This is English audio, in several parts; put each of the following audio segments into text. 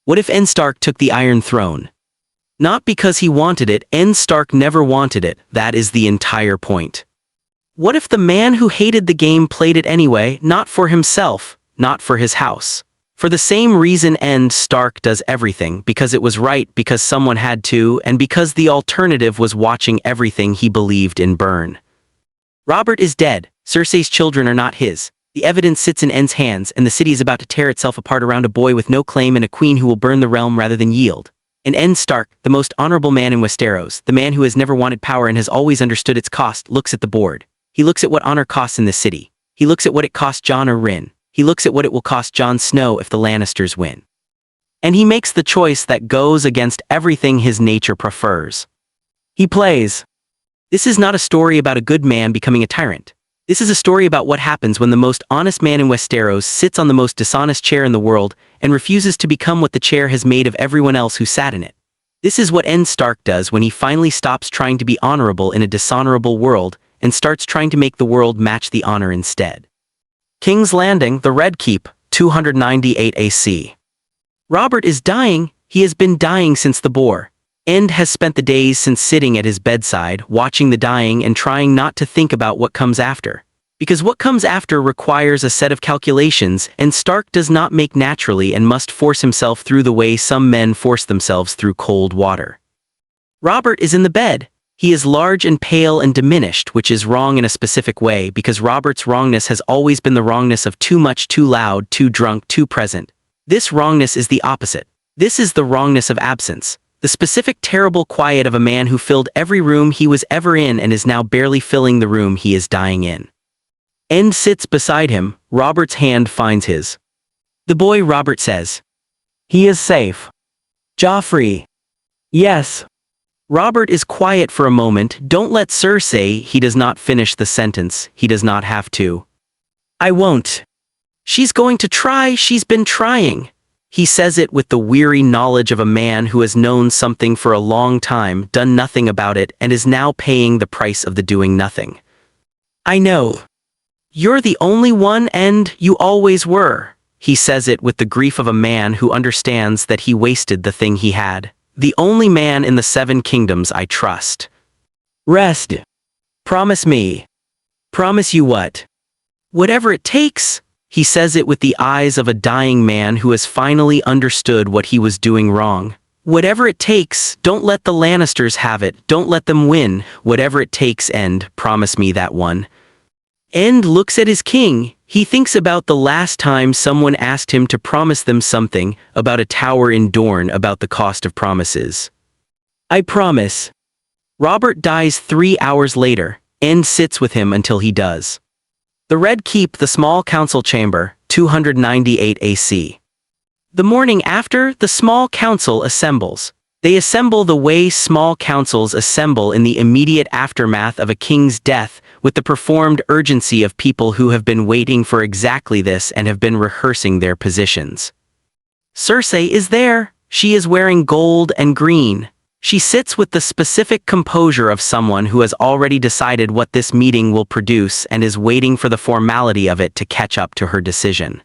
What if Ned Stark took the Iron Throne? Not because he wanted it, Ned Stark never wanted it, that is the entire point. What if the man who hated the game played it anyway, not for himself, not for his house? For the same reason Ned Stark does everything, because it was right, because someone had to, and because the alternative was watching everything he believed in burn. Robert is dead, Cersei's children are not his. The evidence sits in Ned's hands, and the city is about to tear itself apart around a boy with no claim and a queen who will burn the realm rather than yield. And Ned Stark, the most honorable man in Westeros, the man who has never wanted power and has always understood its cost, looks at the board. He looks at what honor costs in this city. He looks at what it cost Jon or Rin. He looks at what it will cost Jon Snow if the Lannisters win. And he makes the choice that goes against everything his nature prefers. He plays. This is not a story about a good man becoming a tyrant. This is a story about what happens when the most honest man in Westeros sits on the most dishonest chair in the world and refuses to become what the chair has made of everyone else who sat in it. This is what Ned Stark does when he finally stops trying to be honorable in a dishonorable world and starts trying to make the world match the honor instead. King's Landing, the Red Keep, 298 AC. Robert is dying. He has been dying since the boar. Ned has spent the days since sitting at his bedside, watching the dying and trying not to think about what comes after. Because what comes after requires a set of calculations, and Stark does not make naturally and must force himself through the way some men force themselves through cold water. Robert is in the bed. He is large and pale and diminished, which is wrong in a specific way because Robert's wrongness has always been the wrongness of too much, too loud, too drunk, too present. This wrongness is the opposite. This is the wrongness of absence. The specific terrible quiet of a man who filled every room he was ever in and is now barely filling the room he is dying in. Ned sits beside him. Robert's hand finds his. The boy Robert says. He is safe. Joffrey. Yes. Robert is quiet for a moment. Don't let Cersei. He does not finish the sentence. He does not have to. I won't. She's going to try. She's been trying. He says it with the weary knowledge of a man who has known something for a long time, done nothing about it, and is now paying the price of the doing nothing. I know. You're the only one, and you always were. He says it with the grief of a man who understands that he wasted the thing he had. The only man in the 7 kingdoms I trust. Rest. Promise me. Promise you what? Whatever it takes. He says it with the eyes of a dying man who has finally understood what he was doing wrong. Whatever it takes, don't let the Lannisters have it, don't let them win, whatever it takes, Ned, promise me that one. Ned looks at his king. He thinks about the last time someone asked him to promise them something, about a tower in Dorne, about the cost of promises. I promise. Robert dies 3 hours later. Ned sits with him until he does. The Red Keep, the small council chamber, 298 AC. The morning after, the small council assembles. They assemble the way small councils assemble in the immediate aftermath of a king's death, with the performed urgency of people who have been waiting for exactly this and have been rehearsing their positions. Cersei is there. She is wearing gold and green. She sits with the specific composure of someone who has already decided what this meeting will produce and is waiting for the formality of it to catch up to her decision.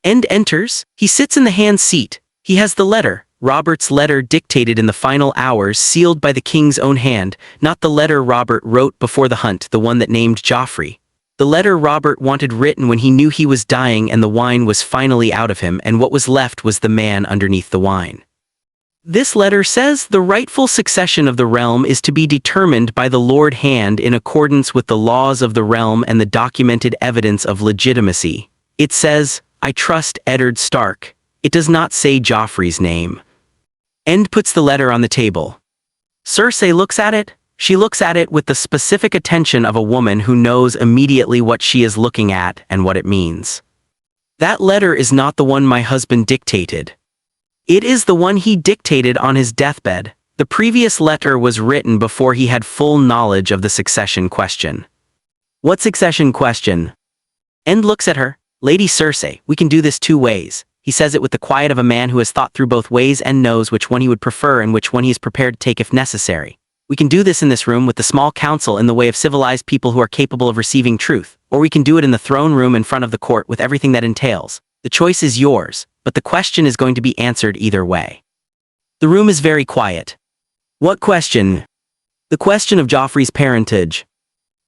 Ned enters. He sits in the hand seat. He has the letter, Robert's letter dictated in the final hours, sealed by the king's own hand, not the letter Robert wrote before the hunt, the one that named Joffrey. The letter Robert wanted written when he knew he was dying and the wine was finally out of him, and what was left was the man underneath the wine. This letter says the rightful succession of the realm is to be determined by the Lord Hand in accordance with the laws of the realm and the documented evidence of legitimacy. It says, I trust Eddard Stark. It does not say Joffrey's name. Ned puts the letter on the table. Cersei looks at it. She looks at it with the specific attention of a woman who knows immediately what she is looking at and what it means. That letter is not the one my husband dictated. It is the one he dictated on his deathbed. The previous letter was written before he had full knowledge of the succession question. What succession question? Ned looks at her. Lady Cersei, we can do this 2 ways. He says it with the quiet of a man who has thought through both ways and knows which one he would prefer and which one he is prepared to take if necessary. We can do this in this room with the small council in the way of civilized people who are capable of receiving truth, or we can do it in the throne room in front of the court with everything that entails. The choice is yours. but the question is going to be answered either way. The room is very quiet. What question? The question of Joffrey's parentage.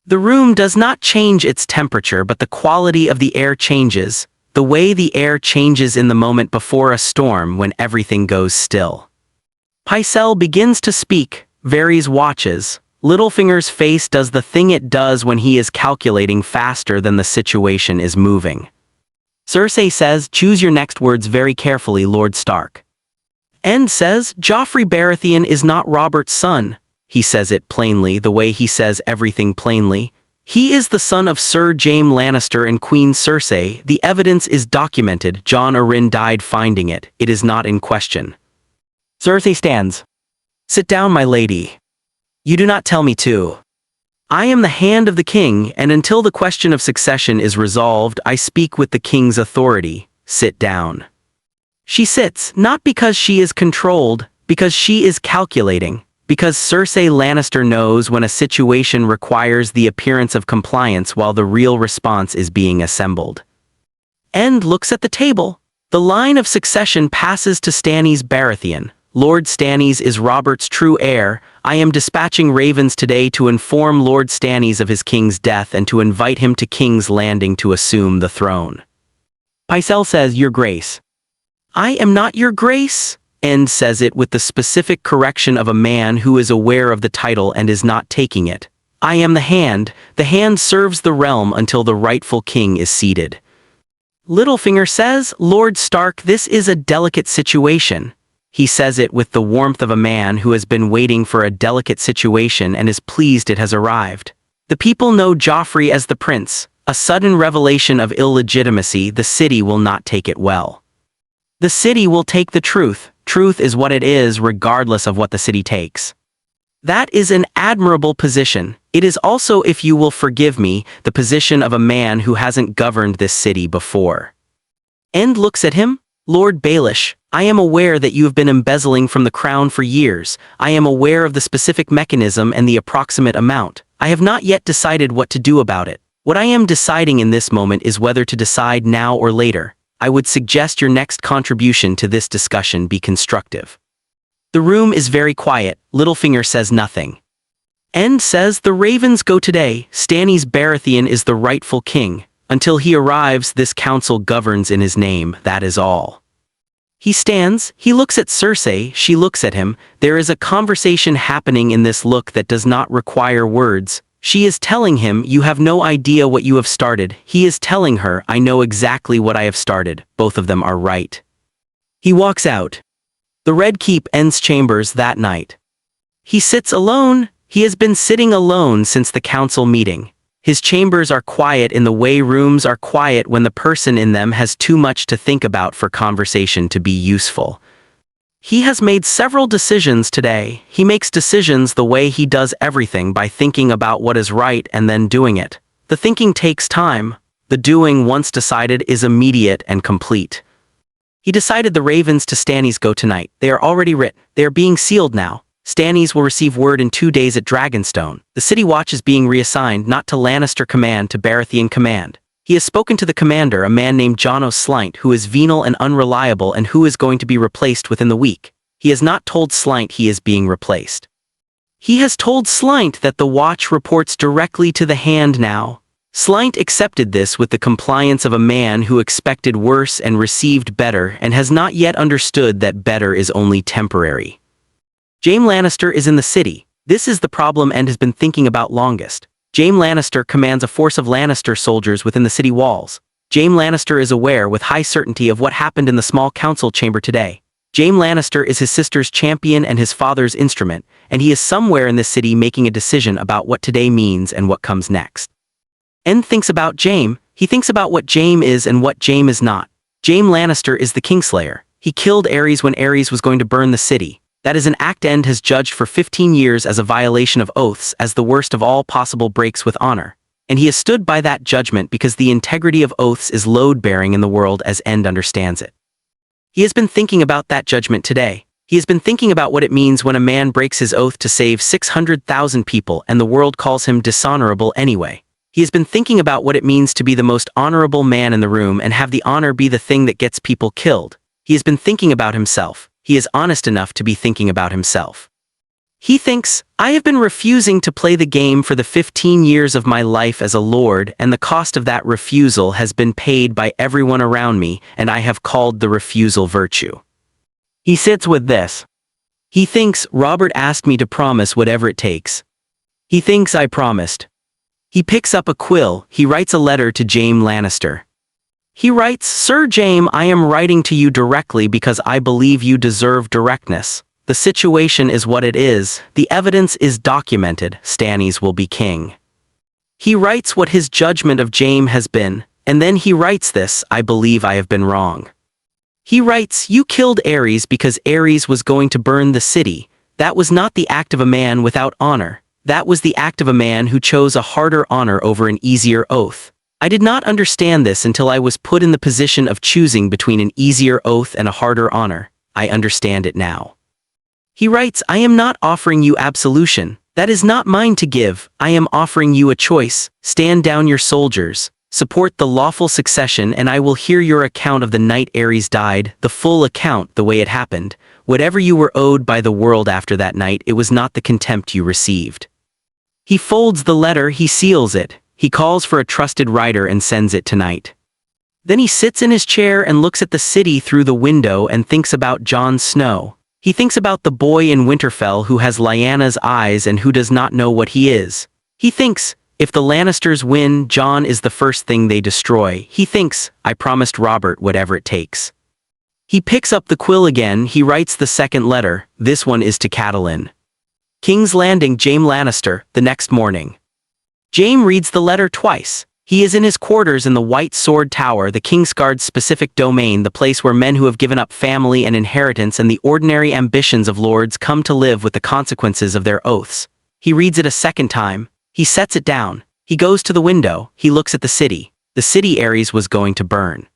The room does not change its temperature, but the quality of the air changes, the way the air changes in the moment before a storm when everything goes still. Pycelle begins to speak, Varys watches. Littlefinger's face does the thing it does when he is calculating faster than the situation is moving. Cersei says, "Choose your next words very carefully, Lord Stark." Ned says, "Joffrey Baratheon is not Robert's son." He says it plainly, the way he says everything plainly. He is the son of Sir Jaime Lannister and Queen Cersei. The evidence is documented. Jon Arryn died finding it. It is not in question. Cersei stands. "Sit down, my lady. You do not tell me to. I am the hand of the king, and until the question of succession is resolved, I speak with the king's authority. Sit down." She sits, not because she is controlled, because she is calculating, because Cersei Lannister knows when a situation requires the appearance of compliance while the real response is being assembled. Ned looks at the table. The line of succession passes to Stannis Baratheon. Lord Stannis is Robert's true heir. I am dispatching ravens today to inform Lord Stannis of his king's death and to invite him to King's Landing to assume the throne. Pycelle says, "Your Grace." "I am not your grace." Ned says it with the specific correction of a man who is aware of the title and is not taking it. "I am the hand. The hand serves the realm until the rightful king is seated." Littlefinger says, "Lord Stark, this is a delicate situation." He says it with the warmth of a man who has been waiting for a delicate situation and is pleased it has arrived. The people know Joffrey as the prince. A sudden revelation of illegitimacy, the city will not take it well. The city will take the truth. Truth is what it is regardless of what the city takes. That is an admirable position. It is also, if you will forgive me, the position of a man who hasn't governed this city before. Ned looks at him. "Lord Baelish, I am aware that you have been embezzling from the crown for years. I am aware of the specific mechanism and the approximate amount. I have not yet decided what to do about it. What I am deciding in this moment is whether to decide now or later. I would suggest your next contribution to this discussion be constructive." The room is very quiet. Littlefinger says nothing. Ned says, "The ravens go today. Stannis Baratheon is the rightful king. Until he arrives, this council governs in his name, that is all." He stands, he looks at Cersei, she looks at him. There is a conversation happening in this look that does not require words. She is telling him, "You have no idea what you have started." He is telling her, "I know exactly what I have started." Both of them are right. He walks out. The Red Keep ends chambers that night. He sits alone. He has been sitting alone since the council meeting. His chambers are quiet in the way rooms are quiet when the person in them has too much to think about for conversation to be useful. He has made several decisions today. He makes decisions the way he does everything, by thinking about what is right and then doing it. The thinking takes time. The doing, once decided, is immediate and complete. He decided the ravens to Stannis go tonight. They are already writ. They are being sealed now. Stannis will receive word in 2 days at Dragonstone. The city watch is being reassigned, not to Lannister command, to Baratheon command. He has spoken to the commander, a man named Janos Slynt, who is venal and unreliable and who is going to be replaced within the week. He has not told Slynt he is being replaced. He has told Slynt that the watch reports directly to the hand now. Slynt accepted this with the compliance of a man who expected worse and received better and has not yet understood that better is only temporary. Jaime Lannister is in the city. This is the problem and has been thinking about longest. Jaime Lannister commands a force of Lannister soldiers within the city walls. Jaime Lannister is aware with high certainty of what happened in the small council chamber today. Jaime Lannister is his sister's champion and his father's instrument, and he is somewhere in this city making a decision about what today means and what comes next. Ned thinks about Jaime. He thinks about what Jaime is and what Jaime is not. Jaime Lannister is the Kingslayer. He killed Aerys when Aerys was going to burn the city. That is an act Ned has judged for 15 years as a violation of oaths, as the worst of all possible breaks with honor. And he has stood by that judgment because the integrity of oaths is load-bearing in the world as Ned understands it. He has been thinking about that judgment today. He has been thinking about what it means when a man breaks his oath to save 600,000 people and the world calls him dishonorable anyway. He has been thinking about what it means to be the most honorable man in the room and have the honor be the thing that gets people killed. He has been thinking about himself. He is honest enough to be thinking about himself. He thinks, I have been refusing to play the game for the 15 years of my life as a lord, and the cost of that refusal has been paid by everyone around me, and I have called the refusal virtue. He sits with this. He thinks, Robert asked me to promise whatever it takes. He thinks I promised. He picks up a quill. He writes a letter to Jaime Lannister. He writes, Sir Jaime, I am writing to you directly because I believe you deserve directness. The situation is what it is. The evidence is documented. Stannis will be king. He writes what his judgment of Jaime has been, and then he writes this, I believe I have been wrong. He writes, you killed Aerys because Aerys was going to burn the city. That was not the act of a man without honor. That was the act of a man who chose a harder honor over an easier oath. I did not understand this until I was put in the position of choosing between an easier oath and a harder honor. I understand it now. He writes, I am not offering you absolution. That is not mine to give. I am offering you a choice. Stand down your soldiers. Support the lawful succession, and I will hear your account of the night Aerys died, the full account, the way it happened. Whatever you were owed by the world after that night, it was not the contempt you received. He folds the letter, he seals it. He calls for a trusted writer and sends it tonight. Then he sits in his chair and looks at the city through the window and thinks about Jon Snow. He thinks about the boy in Winterfell who has Lyanna's eyes and who does not know what he is. He thinks, if the Lannisters win, Jon is the first thing they destroy. He thinks, I promised Robert whatever it takes. He picks up the quill again, he writes the second letter. This one is to Catelyn. King's Landing, Jaime Lannister, the next morning. Jaime reads the letter twice. He is in his quarters in the White Sword Tower, the Kingsguard's specific domain, the place where men who have given up family and inheritance and the ordinary ambitions of lords come to live with the consequences of their oaths. He reads it a second time. He sets it down. He goes to the window. He looks at the city. The city Aerys was going to burn.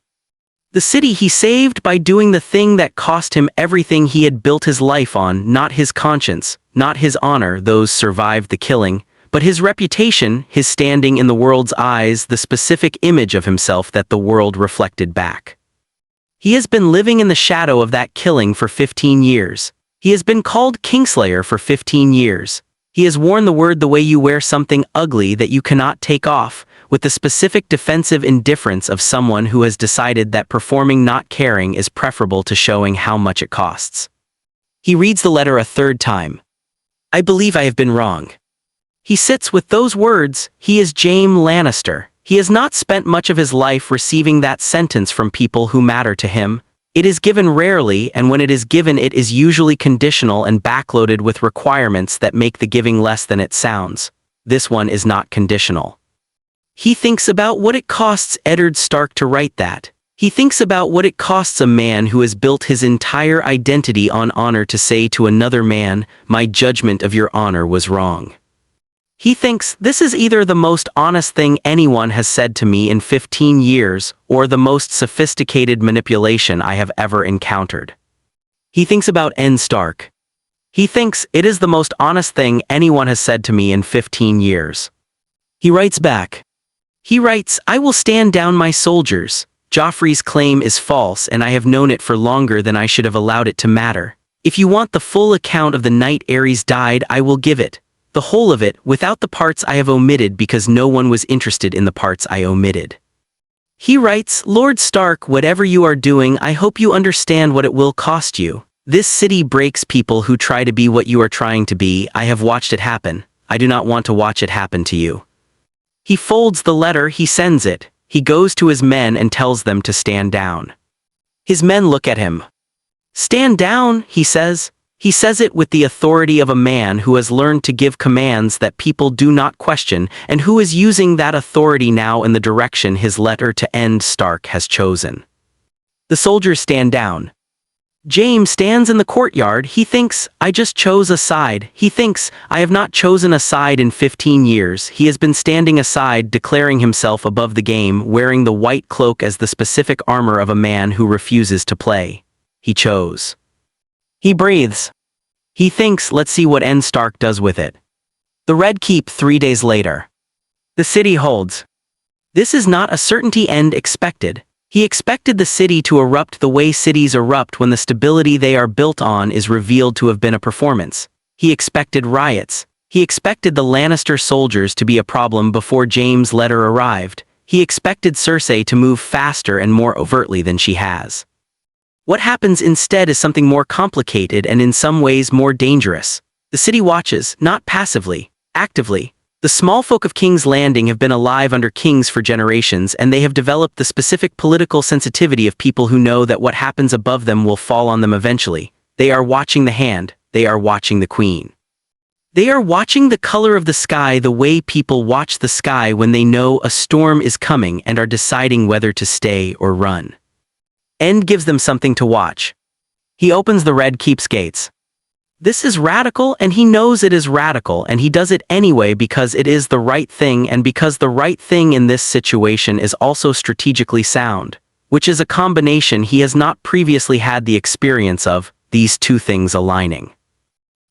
The city he saved by doing the thing that cost him everything he had built his life on, not his conscience, not his honor, those survived the killing, but his reputation, his standing in the world's eyes, the specific image of himself that the world reflected back. He has been living in the shadow of that killing for 15 years. He has been called Kingslayer for 15 years. He has worn the word the way you wear something ugly that you cannot take off, with the specific defensive indifference of someone who has decided that performing not caring is preferable to showing how much it costs. He reads the letter a third time. I believe I have been wrong. He sits with those words. He is Jaime Lannister. He has not spent much of his life receiving that sentence from people who matter to him. It is given rarely, and when it is given it is usually conditional and backloaded with requirements that make the giving less than it sounds. This one is not conditional. He thinks about what it costs Eddard Stark to write that. He thinks about what it costs a man who has built his entire identity on honor to say to another man, my judgment of your honor was wrong. He thinks, this is either the most honest thing anyone has said to me in 15 years, or the most sophisticated manipulation I have ever encountered. He thinks about Ned Stark. He thinks, it is the most honest thing anyone has said to me in 15 years. He writes back. He writes, I will stand down my soldiers. Joffrey's claim is false and I have known it for longer than I should have allowed it to matter. If you want the full account of the night Aerys died, I will give it. The whole of it, without the parts I have omitted because no one was interested in the parts I omitted. He writes, Lord Stark, whatever you are doing, I hope you understand what it will cost you. This city breaks people who try to be what you are trying to be. I have watched it happen. I do not want to watch it happen to you. He folds the letter, he sends it. He goes to his men and tells them to stand down. His men look at him. Stand down, he says. He says it with the authority of a man who has learned to give commands that people do not question and who is using that authority now in the direction his letter to Ned Stark has chosen. The soldiers stand down. Jaime stands in the courtyard. He thinks, I just chose a side. He thinks, I have not chosen a side in 15 years. He has been standing aside, declaring himself above the game, wearing the white cloak as the specific armor of a man who refuses to play. He chose. He breathes. He thinks, let's see what Ned Stark does with it. The Red Keep 3 days later. The city holds. This is not a certainty end expected. He expected the city to erupt the way cities erupt when the stability they are built on is revealed to have been a performance. He expected riots. He expected the Lannister soldiers to be a problem before James' letter arrived. He expected Cersei to move faster and more overtly than she has. What happens instead is something more complicated and in some ways more dangerous. The city watches, not passively, actively. The small folk of King's Landing have been alive under kings for generations, and they have developed the specific political sensitivity of people who know that what happens above them will fall on them eventually. They are watching the hand, they are watching the queen. They are watching the color of the sky the way people watch the sky when they know a storm is coming and are deciding whether to stay or run. End gives them something to watch. He opens the red keep's gates. This is radical, and he knows it is radical, and he does it anyway because it is the right thing, and because the right thing in this situation is also strategically sound, which is a combination he has not previously had the experience of, these two things aligning.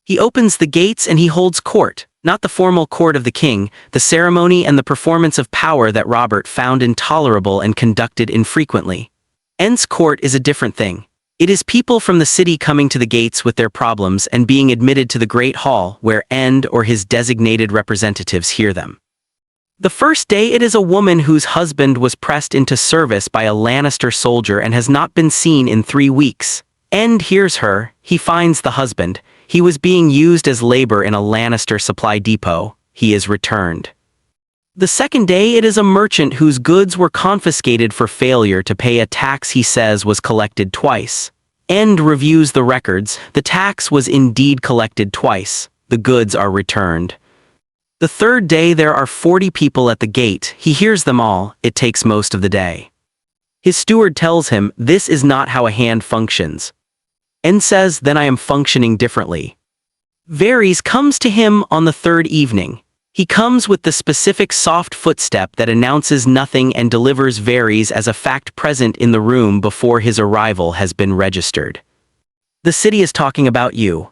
He opens the gates and he holds court, not the formal court of the king, the ceremony and the performance of power that Robert found intolerable and conducted infrequently. End's court is a different thing. It is people from the city coming to the gates with their problems and being admitted to the Great Hall where End or his designated representatives hear them. The first day it is a woman whose husband was pressed into service by a Lannister soldier and has not been seen in 3 weeks. End hears her, he finds the husband, he was being used as labor in a Lannister supply depot, he is returned. The second day it is a merchant whose goods were confiscated for failure to pay a tax he says was collected twice. End reviews the records, the tax was indeed collected twice, the goods are returned. The third day there are 40 people at the gate, he hears them all, it takes most of the day. His steward tells him, this is not how a hand functions. End says, then I am functioning differently. Varys comes to him on the third evening. He comes with the specific soft footstep that announces nothing and delivers Varys as a fact present in the room before his arrival has been registered. The city is talking about you.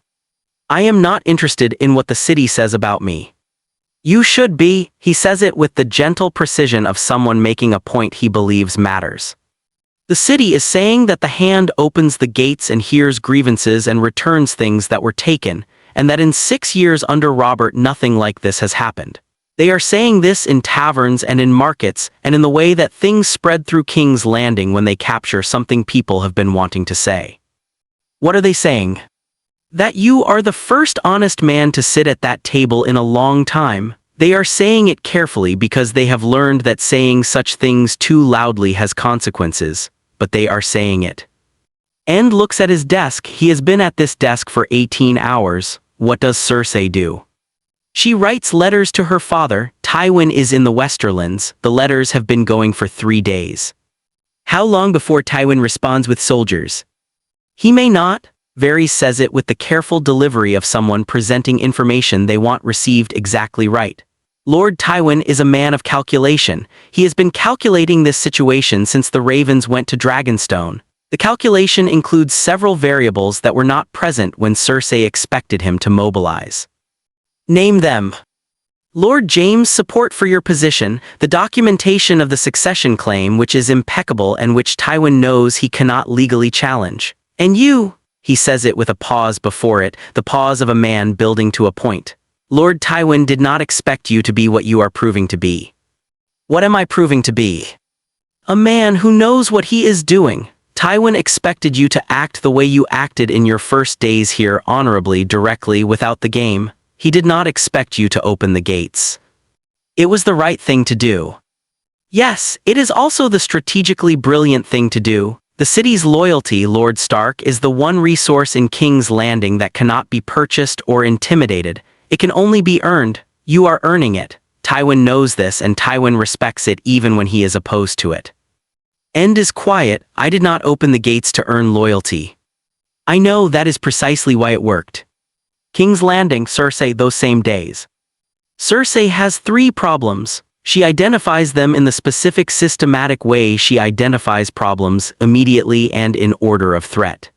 I am not interested in what the city says about me. You should be, he says it with the gentle precision of someone making a point he believes matters. The city is saying that the hand opens the gates and hears grievances and returns things that were taken, and that in 6 years under Robert nothing like this has happened. They are saying this in taverns and in markets, and in the way that things spread through King's Landing when they capture something people have been wanting to say. What are they saying? That you are the first honest man to sit at that table in a long time. They are saying it carefully because they have learned that saying such things too loudly has consequences, but they are saying it. End looks at his desk. He has been at this desk for 18 hours. What does Cersei do? She writes letters to her father. Tywin is in the Westerlands. The letters have been going for 3 days. How long before Tywin responds with soldiers? He may not. Varys says it with the careful delivery of someone presenting information they want received exactly right. Lord Tywin is a man of calculation. He has been calculating this situation since the Ravens went to Dragonstone. The calculation includes several variables that were not present when Cersei expected him to mobilize. Name them. Lord James' support for your position, the documentation of the succession claim which is impeccable and which Tywin knows he cannot legally challenge. And you, he says it with a pause before it, the pause of a man building to a point. Lord Tywin did not expect you to be what you are proving to be. What am I proving to be? A man who knows what he is doing. Tywin expected you to act the way you acted in your first days here, honorably, directly, without the game. He did not expect you to open the gates. It was the right thing to do. Yes, it is also the strategically brilliant thing to do. The city's loyalty, Lord Stark, is the one resource in King's Landing that cannot be purchased or intimidated. It can only be earned. You are earning it. Tywin knows this, and Tywin respects it even when he is opposed to it. End is quiet. I did not open the gates to earn loyalty. I know that is precisely why it worked. King's Landing, Cersei, those same days. Cersei has 3 problems. She identifies them in the specific systematic way she identifies problems, immediately and in order of threat.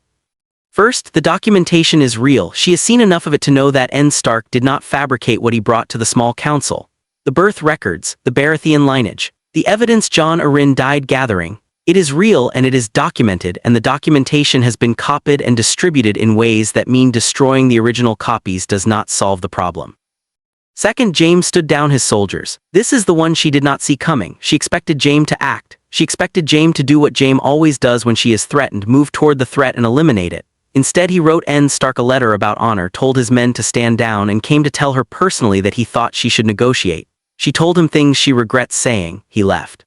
First, the documentation is real. She has seen enough of it to know that Ned Stark did not fabricate what he brought to the small council. The birth records, the Baratheon lineage, the evidence Jon Arryn died gathering. It is real and it is documented, and the documentation has been copied and distributed in ways that mean destroying the original copies does not solve the problem. Second, Jaime stood down his soldiers. This is the one she did not see coming. She expected Jaime to act. She expected Jaime to do what Jaime always does when she is threatened, move toward the threat and eliminate it. Instead, he wrote Ned Stark a letter about honor, told his men to stand down, and came to tell her personally that he thought she should negotiate. She told him things she regrets saying. He left.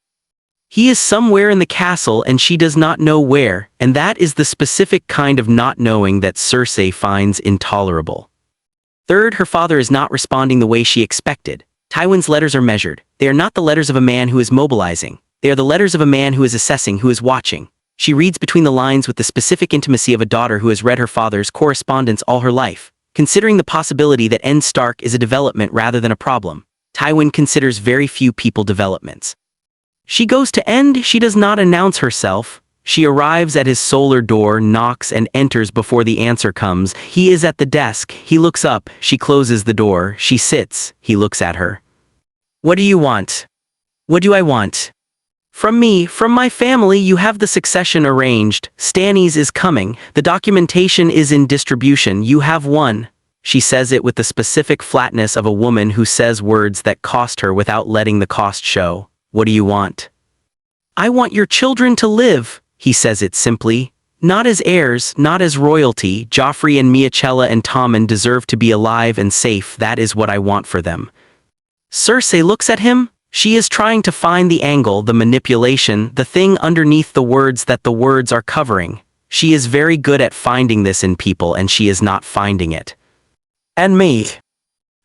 He is somewhere in the castle and she does not know where, and that is the specific kind of not knowing that Cersei finds intolerable. Third, her father is not responding the way she expected. Tywin's letters are measured. They are not the letters of a man who is mobilizing. They are the letters of a man who is assessing, who is watching. She reads between the lines with the specific intimacy of a daughter who has read her father's correspondence all her life. Considering the possibility that Ned Stark is a development rather than a problem, Tywin considers very few people developments. She goes to End. She does not announce herself. She arrives at his solar door, knocks and enters before the answer comes. He is at the desk. He looks up. She closes the door. She sits. He looks at her. What do you want? What do I want? From me, from my family, you have the succession arranged. Stannis is coming. The documentation is in distribution. You have won. She says it with the specific flatness of a woman who says words that cost her without letting the cost show. What do you want? I want your children to live. He says it simply. Not as heirs, not as royalty. Joffrey and Miachella and Tommen deserve to be alive and safe. That is what I want for them. Cersei looks at him. She is trying to find the angle, the manipulation, the thing underneath the words that the words are covering. She is very good at finding this in people, and she is not finding it. And me.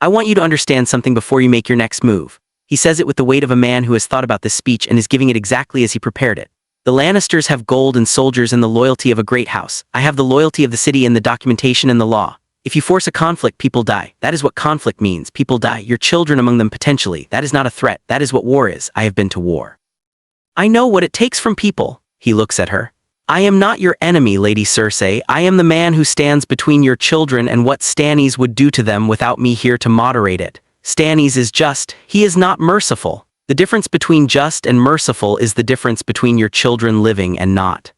I want you to understand something before you make your next move. He says it with the weight of a man who has thought about this speech and is giving it exactly as he prepared it. The Lannisters have gold and soldiers and the loyalty of a great house. I have the loyalty of the city and the documentation and the law. If you force a conflict, people die. That is what conflict means. People die, your children among them potentially. That is not a threat. That is what war is. I have been to war. I know what it takes from people. He looks at her. I am not your enemy, Lady Cersei. I am the man who stands between your children and what Stannis would do to them without me here to moderate it. Stannis is just. He is not merciful. The difference between just and merciful is the difference between your children living and not.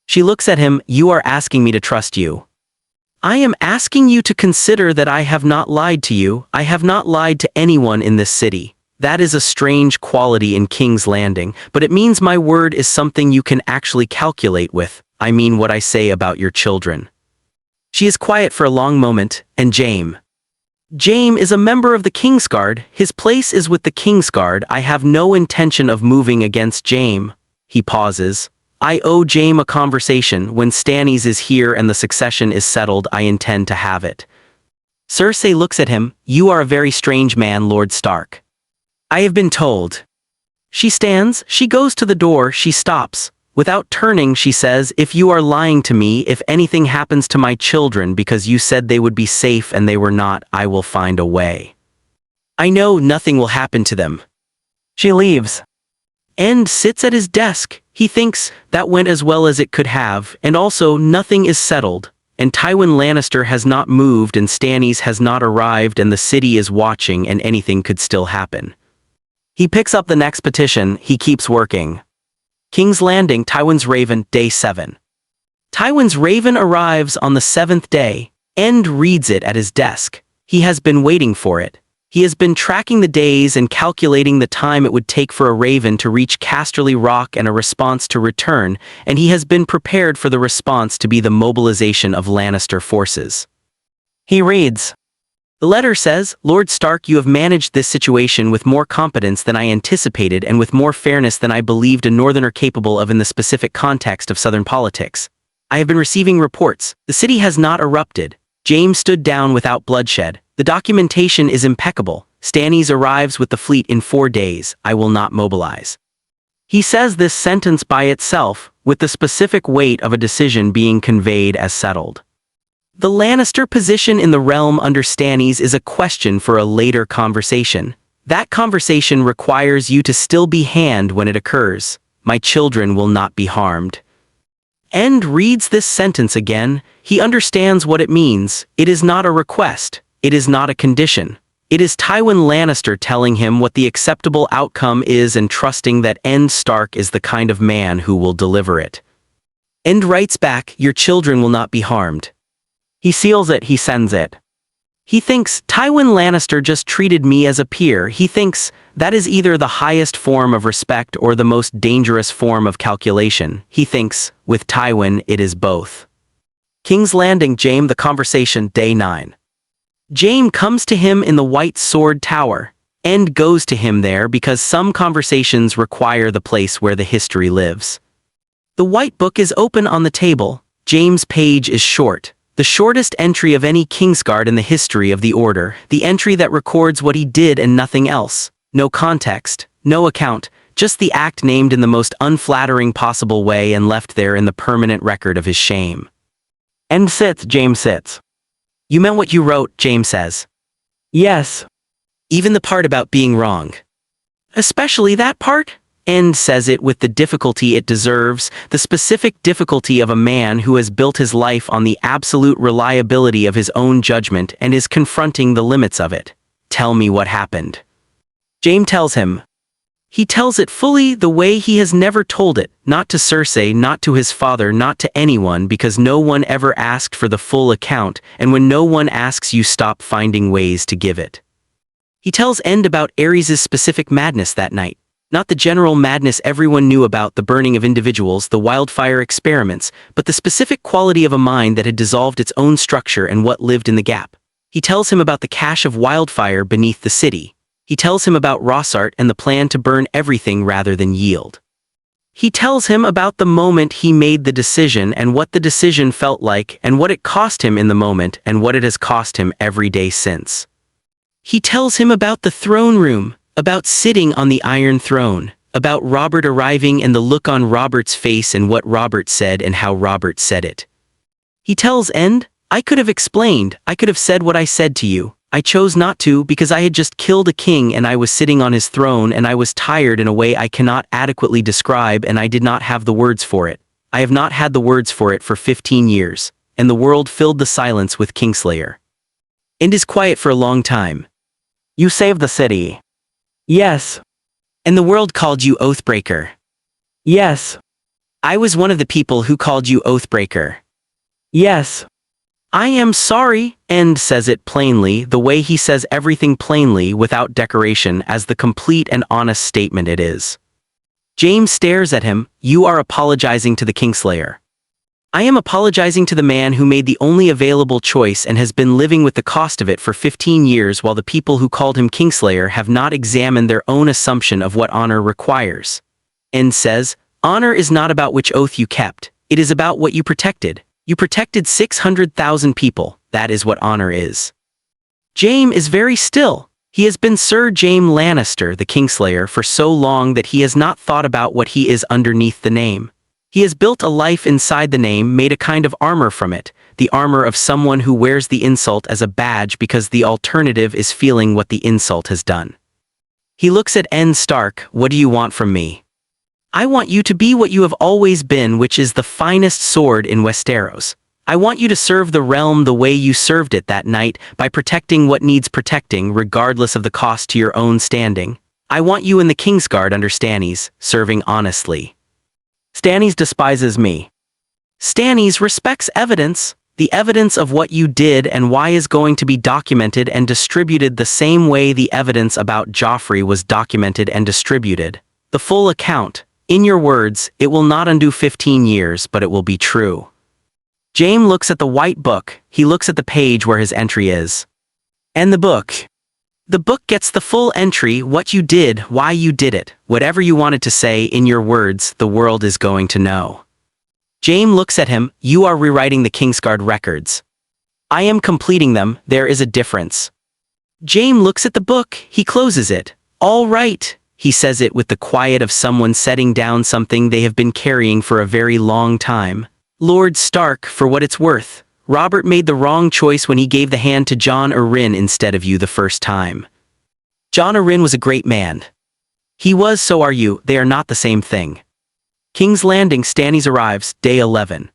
She looks at him. You are asking me to trust you. I am asking you to consider that I have not lied to you. I have not lied to anyone in this city. That is a strange quality in King's Landing, but it means my word is something you can actually calculate with. I mean what I say about your children. She is quiet for a long moment, and Jaime is a member of the Kingsguard. His place is with the Kingsguard. I have no intention of moving against Jaime. He pauses. I owe Jaime a conversation. When Stannis is here and the succession is settled, I intend to have it. Cersei looks at him. You are a very strange man, Lord Stark. I have been told. She stands. She goes to the door. She stops. Without turning, she says, if you are lying to me, if anything happens to my children because you said they would be safe and they were not, I will find a way. I know nothing will happen to them. She leaves. End sits at his desk. He thinks, that went as well as it could have, and also nothing is settled, and Tywin Lannister has not moved and Stannis has not arrived and the city is watching and anything could still happen. He picks up the next petition. He keeps working. King's Landing, Tywin's Raven, Day 7. Tywin's Raven arrives on the 7th day. End reads it at his desk. He has been waiting for it. He has been tracking the days and calculating the time it would take for a raven to reach Casterly Rock and a response to return, and he has been prepared for the response to be the mobilization of Lannister forces. He reads. The letter says, Lord Stark, you have managed this situation with more competence than I anticipated and with more fairness than I believed a northerner capable of in the specific context of southern politics. I have been receiving reports. The city has not erupted. Jaime stood down without bloodshed. The documentation is impeccable. Stannis arrives with the fleet in 4 days. I will not mobilize. He says this sentence by itself, with the specific weight of a decision being conveyed as settled. The Lannister position in the realm under Stannis is a question for a later conversation. That conversation requires you to still be hand when it occurs. My children will not be harmed. End reads this sentence again. He understands what it means. It is not a request. It is not a condition. It is Tywin Lannister telling him what the acceptable outcome is and trusting that Ned Stark is the kind of man who will deliver it. Ned writes back, "Your children will not be harmed." He seals it, he sends it. He thinks, Tywin Lannister just treated me as a peer. He thinks, that is either the highest form of respect or the most dangerous form of calculation. He thinks, with Tywin, it is both. King's Landing, Jaime, the conversation, day 9. Jaime comes to him in the White Sword Tower. Ned goes to him there because some conversations require the place where the history lives. The white book is open on the table. Jaime's page is short. The shortest entry of any Kingsguard in the history of the Order, the entry that records what he did and nothing else. No context, no account, just the act named in the most unflattering possible way and left there in the permanent record of his shame. Ned sits, Jaime sits. "You meant what you wrote," Jaime says. "Yes." "Even the part about being wrong." "Especially that part?" Ned says it with the difficulty it deserves, the specific difficulty of a man who has built his life on the absolute reliability of his own judgment and is confronting the limits of it. "Tell me what happened." Jaime tells him. He tells it fully, the way he has never told it, not to Cersei, not to his father, not to anyone, because no one ever asked for the full account, and when no one asks, you stop finding ways to give it. He tells Ned about Aerys' specific madness that night. Not the general madness everyone knew about, the burning of individuals, the wildfire experiments, but the specific quality of a mind that had dissolved its own structure and what lived in the gap. He tells him about the cache of wildfire beneath the city. He tells him about Rossart and the plan to burn everything rather than yield. He tells him about the moment he made the decision and what the decision felt like and what it cost him in the moment and what it has cost him every day since. He tells him about the throne room, about sitting on the Iron Throne, about Robert arriving and the look on Robert's face and what Robert said and how Robert said it. He tells Ned, "I could have explained, I could have said what I said to you. I chose not to because I had just killed a king and I was sitting on his throne and I was tired in a way I cannot adequately describe and I did not have the words for it. I have not had the words for it for 15 years, and the world filled the silence with Kingslayer." Ned is quiet for a long time. "You saved the city." "Yes." "And the world called you Oathbreaker." "Yes." "I was one of the people who called you Oathbreaker." "Yes." "I am sorry," Ned says it plainly, the way he says everything plainly without decoration, as the complete and honest statement it is. Jaime stares at him. "You are apologizing to the Kingslayer." "I am apologizing to the man who made the only available choice and has been living with the cost of it for 15 years while the people who called him Kingslayer have not examined their own assumption of what honor requires." Ned says, "Honor is not about which oath you kept. It is about what you protected. You protected 600,000 people. That is what honor is." Jaime is very still. He has been Sir Jaime Lannister, the Kingslayer, for so long that he has not thought about what he is underneath the name. He has built a life inside the name, made a kind of armor from it, the armor of someone who wears the insult as a badge because the alternative is feeling what the insult has done. He looks at Ned Stark. "What do you want from me?" "I want you to be what you have always been, which is the finest sword in Westeros. I want you to serve the realm the way you served it that night, by protecting what needs protecting regardless of the cost to your own standing. I want you in the Kingsguard under Stannis, serving honestly." "Stannis despises me." "Stannis respects evidence. The evidence of what you did and why is going to be documented and distributed the same way the evidence about Joffrey was documented and distributed. The full account. In your words, it will not undo 15 years, but it will be true." Jaime looks at the white book. He looks at the page where his entry is. "And the book." "The book gets the full entry, what you did, why you did it, whatever you wanted to say, in your words, the world is going to know." Jaime looks at him. "You are rewriting the Kingsguard records." "I am completing them. There is a difference." Jaime looks at the book. He closes it. "All right." He says it with the quiet of someone setting down something they have been carrying for a very long time. "Lord Stark, for what it's worth, Robert made the wrong choice when he gave the hand to Jon Arryn instead of you the first time. Jon Arryn was a great man. He was, so are you, they are not the same thing." King's Landing, Stannis arrives, day 11.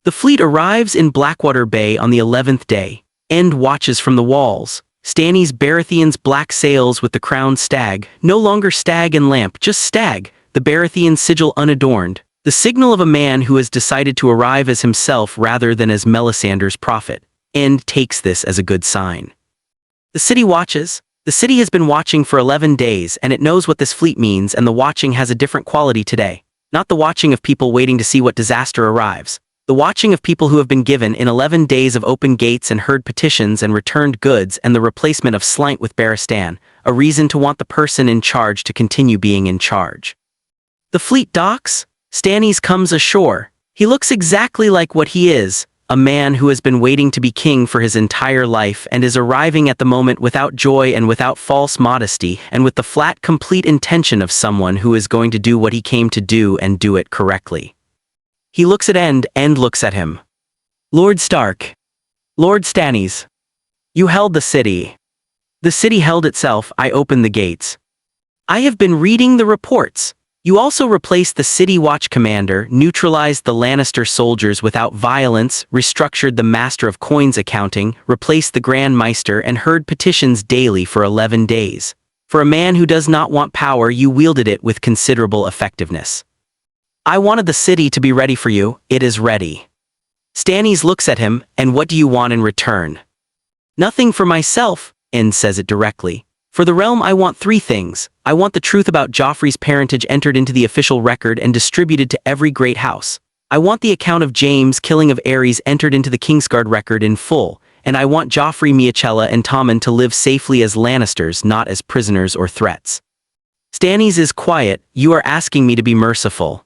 The fleet arrives in Blackwater Bay on the 11th day. Ned watches from the walls. Stannis Baratheon's black sails with the crowned stag, no longer stag and lamp, just stag, the Baratheon sigil unadorned, the signal of a man who has decided to arrive as himself rather than as Melisandre's prophet, and takes this as a good sign. The city watches. The city has been watching for 11 days, and it knows what this fleet means, and the watching has a different quality today. Not the watching of people waiting to see what disaster arrives. The watching of people who have been given in 11 days of open gates and heard petitions and returned goods and the replacement of Slynt with Barristan, a reason to want the person in charge to continue being in charge. The fleet docks. Stannis comes ashore. He looks exactly like what he is, a man who has been waiting to be king for his entire life and is arriving at the moment without joy and without false modesty and with the flat, complete intention of someone who is going to do what he came to do and do it correctly. He looks at End looks at him. Lord Stark. Lord Stannis. You held the city. The city held itself. I opened the gates. I have been reading the reports. You also replaced the City Watch commander, neutralized the Lannister soldiers without violence, restructured the Master of Coins accounting, replaced the Grand Maester, and heard petitions daily for 11 days. For a man who does not want power, you wielded it with considerable effectiveness. I wanted the city to be ready for you. It is ready. Stannis looks at him, and what do you want in return? Nothing for myself, End says it directly. For the realm I want 3 things. I want the truth about Joffrey's parentage entered into the official record and distributed to every great house. I want the account of James' killing of Aerys entered into the Kingsguard record in full, and I want Joffrey, Miachella, and Tommen to live safely as Lannisters, not as prisoners or threats. Stannis is quiet. You are asking me to be merciful.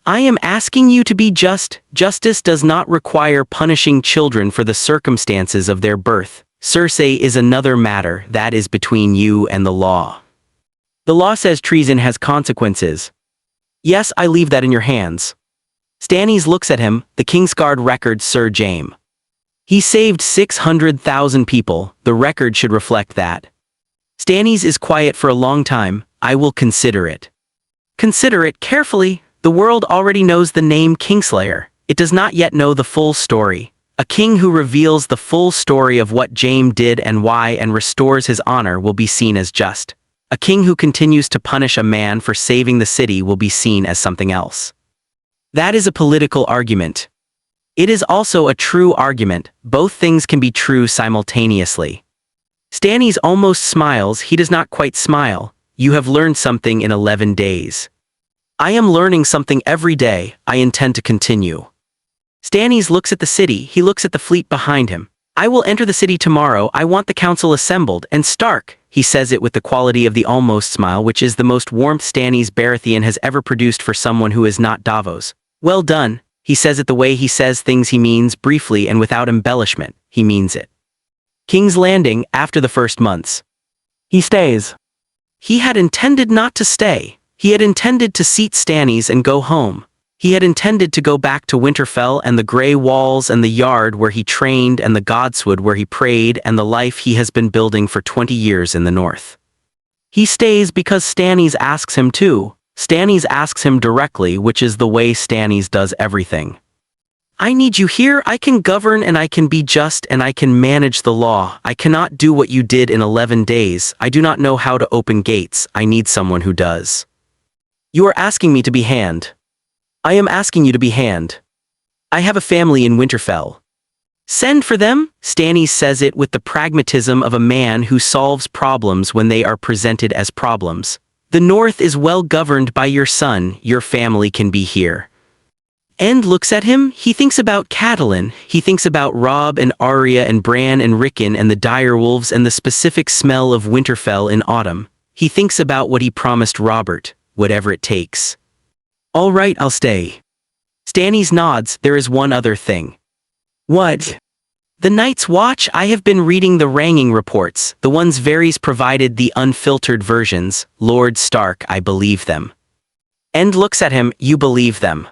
I am asking you to be just. Justice does not require punishing children for the circumstances of their birth. Cersei is another matter that is between you and the law. The law says treason has consequences. Yes, I leave that in your hands. Stannis looks at him, the Kingsguard record, Sir Jaime. He saved 600,000 people, the record should reflect that. Stannis is quiet for a long time. I will consider it. Consider it carefully. The world already knows the name Kingslayer. It does not yet know the full story. A king who reveals the full story of what Jaime did and why and restores his honor will be seen as just. A king who continues to punish a man for saving the city will be seen as something else. That is a political argument. It is also a true argument. Both things can be true simultaneously. Stannis almost smiles. He does not quite smile. You have learned something in 11 days. I am learning something every day. I intend to continue. Stannis looks at the city. He looks at the fleet behind him. I will enter the city tomorrow. I want the council assembled. And Stark, he says it with the quality of the almost smile, which is the most warmth Stannis Baratheon has ever produced for someone who is not Davos. Well done. He says it the way he says things. He means briefly and without embellishment. He means it. King's Landing, after the first months. He stays. He had intended not to stay. He had intended to seat Stannis and go home. He had intended to go back to Winterfell and the grey walls and the yard where he trained and the godswood where he prayed and the life he has been building for 20 years in the north. He stays because Stannis asks him to. Stannis asks him directly, which is the way Stannis does everything. I need you here. I can govern and I can be just and I can manage the law. I cannot do what you did in 11 days. I do not know how to open gates. I need someone who does. You are asking me to be hand. I am asking you to be hand. I have a family in Winterfell. Send for them? Stannis says it with the pragmatism of a man who solves problems when they are presented as problems. The North is well governed by your son. Your family can be here. End looks at him. He thinks about Catelyn. He thinks about Robb and Arya and Bran and Rickon and the direwolves and the specific smell of Winterfell in autumn. He thinks about what he promised Robert, whatever it takes. All right, I'll stay. Stannis nods. There is one other thing. What? The Night's Watch. I have been reading the ranging reports, the ones Varys provided, the unfiltered versions. Lord Stark, I believe them. End looks at him. You believe them.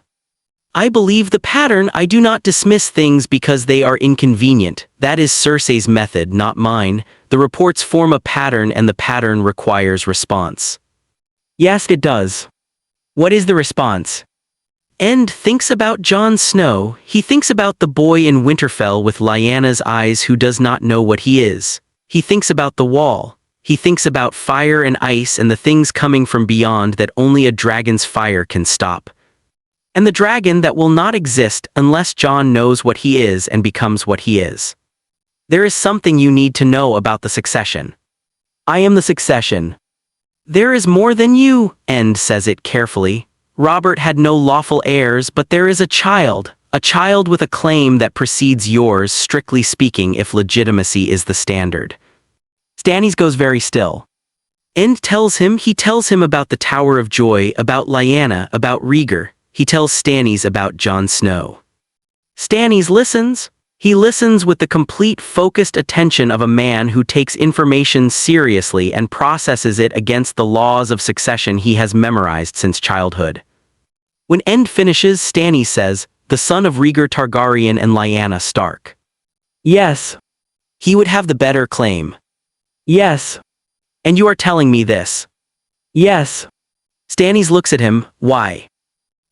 I believe the pattern. I do not dismiss things because they are inconvenient. That is Cersei's method, not mine. The reports form a pattern and the pattern requires response. Yes, it does. What is the response? End thinks about Jon Snow. He thinks about the boy in Winterfell with Lyanna's eyes who does not know what he is. He thinks about the wall. He thinks about fire and ice and the things coming from beyond that only a dragon's fire can stop. And the dragon that will not exist unless Jon knows what he is and becomes what he is. There is something you need to know about the succession. I am the succession. There is more than you, End says it carefully. Robert had no lawful heirs, but there is a child with a claim that precedes yours, strictly speaking, if legitimacy is the standard. Stannis goes very still. End tells him about the Tower of Joy, about Lyanna, about Rhaegar. He tells Stannis about Jon Snow. Stannis listens. He listens with the complete focused attention of a man who takes information seriously and processes it against the laws of succession he has memorized since childhood. When End finishes, Stannis says, "The son of Rhaegar Targaryen and Lyanna Stark." Yes. He would have the better claim. Yes. And you are telling me this? Yes. Stannis looks at him. Why?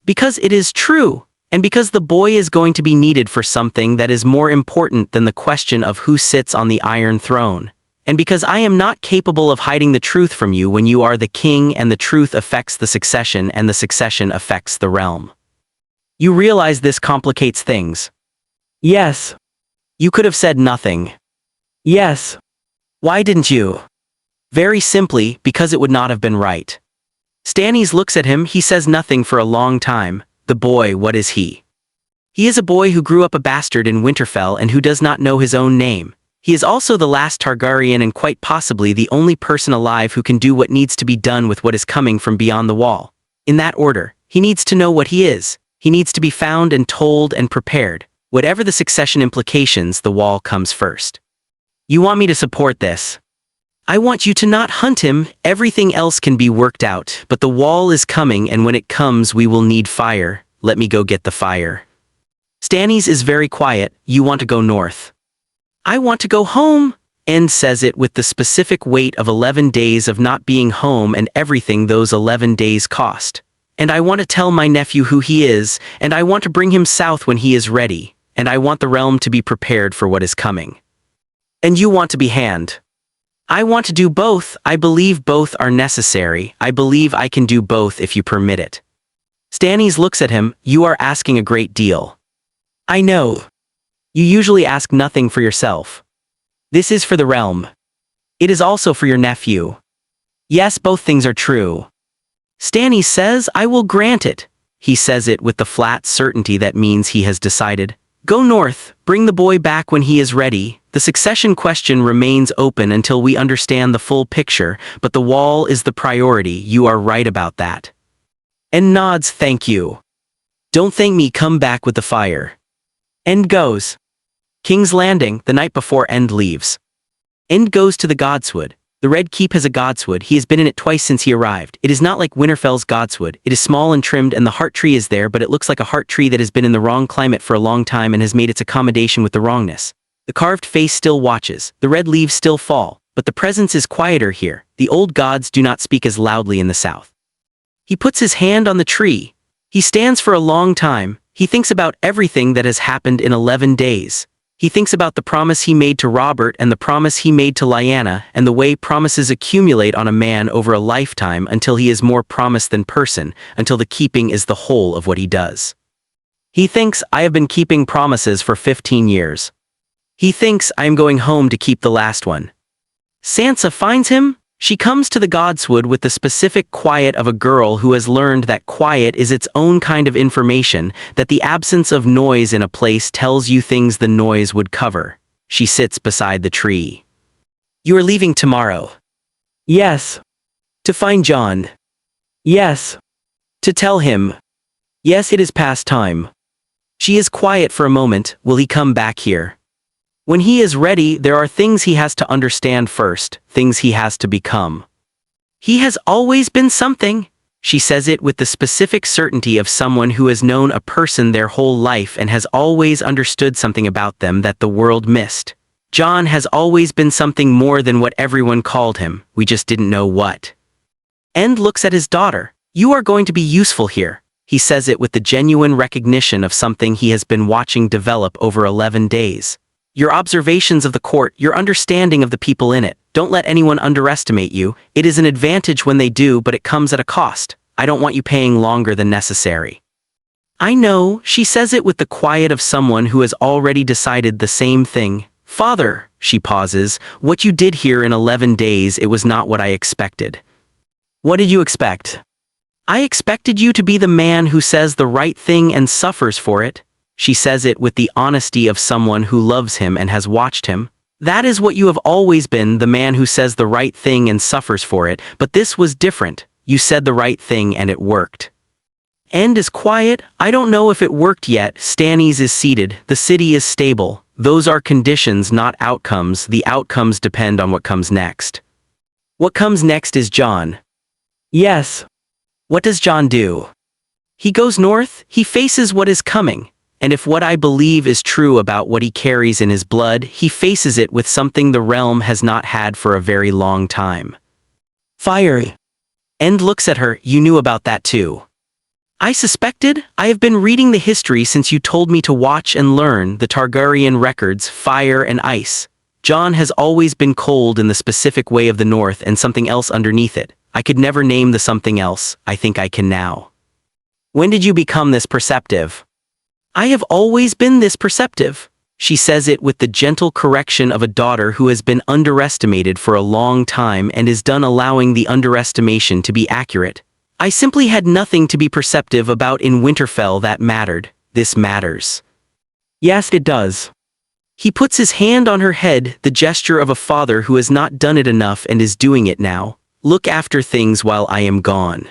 Because it is true, and because the boy is going to be needed for something that is more important than the question of who sits on the Iron Throne, and because I am not capable of hiding the truth from you when you are the king and the truth affects the succession and the succession affects the realm. You realize this complicates things. Yes. You could have said nothing. Yes. Why didn't you? Very simply, because it would not have been right. Stannis looks at him. He says nothing for a long time. The boy, what is he? He is a boy who grew up a bastard in Winterfell and who does not know his own name. He is also the last Targaryen and quite possibly the only person alive who can do what needs to be done with what is coming from beyond the wall. In that order, he needs to know what he is. He needs to be found and told and prepared. Whatever the succession implications, the wall comes first. You want me to support this? I want you to not hunt him. Everything else can be worked out, but the wall is coming, and when it comes we will need fire. Let me go get the fire. Stannis is very quiet. You want to go north. I want to go home. End says it with the specific weight of 11 days of not being home and everything those 11 days cost. And I want to tell my nephew who he is, and I want to bring him south when he is ready, and I want the realm to be prepared for what is coming. And you want to be Hand. I want to do both. I believe both are necessary. I believe I can do both if you permit it. Stannis looks at him. You are asking a great deal. I know. You usually ask nothing for yourself. This is for the realm. It is also for your nephew. Yes, both things are true. Stannis says, I will grant it. He says it with the flat certainty that means he has decided. Go north, bring the boy back when he is ready. The succession question remains open until we understand the full picture, but the wall is the priority. You are right about that. End nods, thank you. Don't thank me, come back with the fire. End goes. King's Landing, the night before End leaves. End goes to the Godswood. The Red Keep has a Godswood. He has been in it twice since he arrived. It is not like Winterfell's Godswood. It is small and trimmed and the heart tree is there, but it looks like a heart tree that has been in the wrong climate for a long time and has made its accommodation with the wrongness. The carved face still watches. The red leaves still fall, but the presence is quieter here. The old gods do not speak as loudly in the south. He puts his hand on the tree. He stands for a long time. He thinks about everything that has happened in 11 days. He thinks about the promise he made to Robert and the promise he made to Lyanna and the way promises accumulate on a man over a lifetime until he is more promise than person, until the keeping is the whole of what he does. He thinks, I have been keeping promises for 15 years. He thinks, I am going home to keep the last one. Sansa finds him. She comes to the Godswood with the specific quiet of a girl who has learned that quiet is its own kind of information, that the absence of noise in a place tells you things the noise would cover. She sits beside the tree. You are leaving tomorrow. Yes. To find Jon. Yes. To tell him. Yes, it is past time. She is quiet for a moment. Will he come back here? When he is ready, there are things he has to understand first, things he has to become. He has always been something. She says it with the specific certainty of someone who has known a person their whole life and has always understood something about them that the world missed. Jon has always been something more than what everyone called him, we just didn't know what. End looks at his daughter. You are going to be useful here. He says it with the genuine recognition of something he has been watching develop over 11 days. Your observations of the court, your understanding of the people in it. Don't let anyone underestimate you. It is an advantage when they do, but it comes at a cost. I don't want you paying longer than necessary. I know, she says it with the quiet of someone who has already decided the same thing. Father, she pauses, what you did here in 11 days, it was not what I expected. What did you expect? I expected you to be the man who says the right thing and suffers for it. She says it with the honesty of someone who loves him and has watched him. That is what you have always been, the man who says the right thing and suffers for it, but this was different. You said the right thing and it worked. End is quiet. I don't know if it worked yet. Stannis is seated. The city is stable. Those are conditions, not outcomes. The outcomes depend on what comes next. What comes next is Jon. Yes. What does Jon do? He goes north. He faces what is coming. And if what I believe is true about what he carries in his blood, he faces it with something the realm has not had for a very long time. Fiery. End looks at her. You knew about that too. I suspected. I have been reading the history since you told me to watch and learn the Targaryen records, fire and ice. Jon has always been cold in the specific way of the north and something else underneath it. I could never name the something else. I think I can now. When did you become this perceptive? I have always been this perceptive. She says it with the gentle correction of a daughter who has been underestimated for a long time and is done allowing the underestimation to be accurate. I simply had nothing to be perceptive about in Winterfell that mattered. This matters. Yes, it does. He puts his hand on her head, the gesture of a father who has not done it enough and is doing it now. Look after things while I am gone.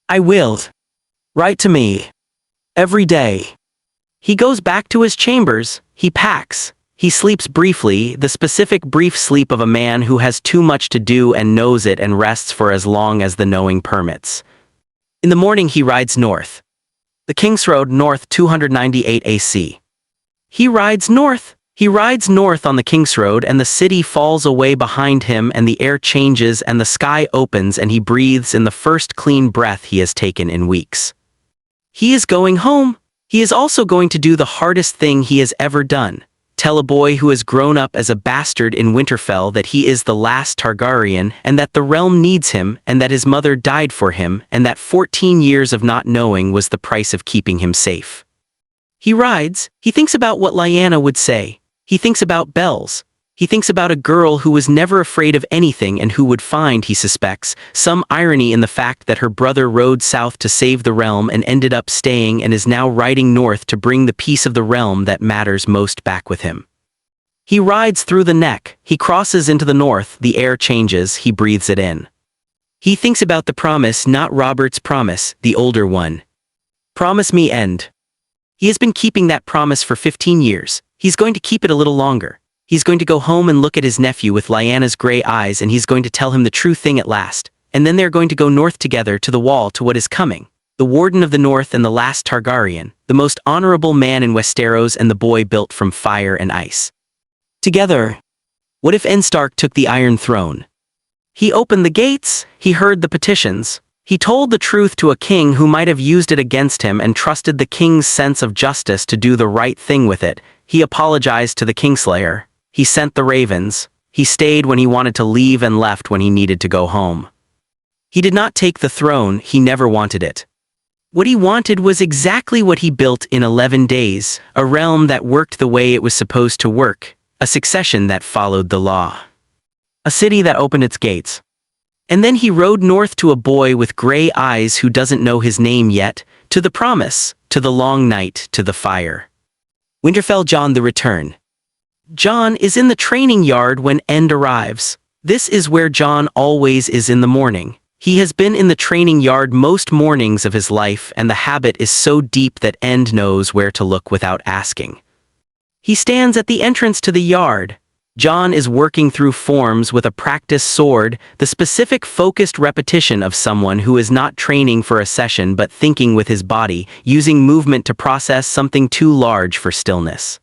I will. Write to me. Every day. He goes back to his chambers. He packs. He sleeps briefly, the specific brief sleep of a man who has too much to do and knows it and rests for as long as the knowing permits. In the morning he rides north. The King's Road north 298 AC. He rides north. He rides north on the King's Road and the city falls away behind him and the air changes and the sky opens and he breathes in the first clean breath he has taken in weeks. He is going home. He is also going to do the hardest thing he has ever done. Tell a boy who has grown up as a bastard in Winterfell that he is the last Targaryen and that the realm needs him and that his mother died for him and that 14 years of not knowing was the price of keeping him safe. He rides. He thinks about what Lyanna would say. He thinks about bells. He thinks about a girl who was never afraid of anything and who would find, he suspects, some irony in the fact that her brother rode south to save the realm and ended up staying and is now riding north to bring the piece of the realm that matters most back with him. He rides through the neck. He crosses into the north. The air changes. He breathes it in. He thinks about the promise, not Robert's promise, the older one. Promise me end. He has been keeping that promise for 15 years. He's going to keep it a little longer. He's going to go home and look at his nephew with Lyanna's gray eyes and he's going to tell him the true thing at last. And then they're going to go north together to the wall to what is coming. The Warden of the North and the last Targaryen, the most honorable man in Westeros and the boy built from fire and ice. Together. What if Ned Stark took the Iron Throne? He opened the gates. He heard the petitions. He told the truth to a king who might have used it against him and trusted the king's sense of justice to do the right thing with it. He apologized to the Kingslayer. He sent the ravens. He stayed when he wanted to leave and left when he needed to go home. He did not take the throne. He never wanted it. What he wanted was exactly what he built in 11 days, a realm that worked the way it was supposed to work, a succession that followed the law. A city that opened its gates. And then he rode north to a boy with gray eyes who doesn't know his name yet, to the promise, to the long night, to the fire. Winterfell. Jon the return. Jon is in the training yard when End arrives. This is where Jon always is in the morning. He has been in the training yard most mornings of his life and the habit is so deep that End knows where to look without asking. He stands at the entrance to the yard. Jon is working through forms with a practice sword, the specific focused repetition of someone who is not training for a session but thinking with his body, using movement to process something too large for stillness.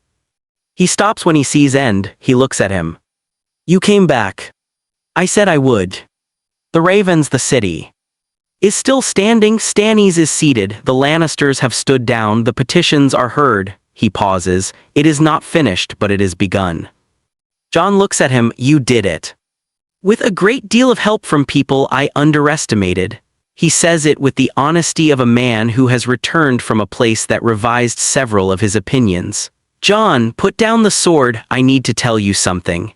He stops when he sees End. He looks at him. You came back. I said I would. The Ravens, the city, is still standing. Stannis is seated. The Lannisters have stood down. The petitions are heard. he pauses. It is not finished, but it is begun. Jon looks at him. You did it. With a great deal of help from people I underestimated. He says it with the honesty of a man who has returned from a place that revised several of his opinions. Jon, put down the sword. I need to tell you something.